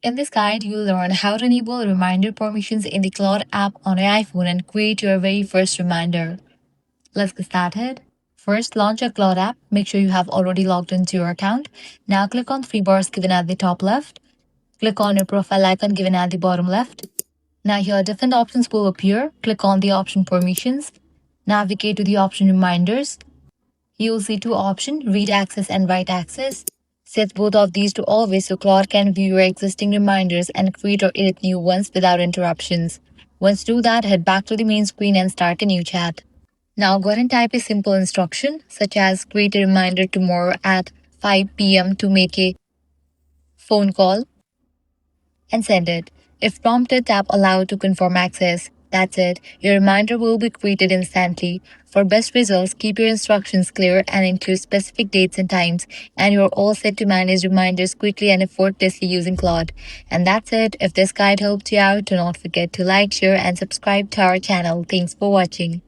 In this guide, you'll learn how to enable reminder permissions in the Claude app on your iPhone and create your very first reminder. Let's get started. First, launch your Claude app. Make sure you have already logged into your account. Now click on three bars given at the top left. Click on your profile icon given at the bottom left. Now here different options will appear. Click on the option permissions. Navigate to the option reminders. You'll see two options, read access and write access. Set both of these to always so Claude can view your existing reminders and create or edit new ones without interruptions. Once you do that, head back to the main screen and start a new chat. Now go ahead and type a simple instruction such as create a reminder tomorrow at 5 p.m. to make a phone call and send it. If prompted, tap allow to confirm access. That's it. Your reminder will be created instantly. For best results, keep your instructions clear and include specific dates and times, and you're all set to manage reminders quickly and effortlessly using Claude. And that's it. If this guide helped you out, do not forget to like, share, and subscribe to our channel. Thanks for watching.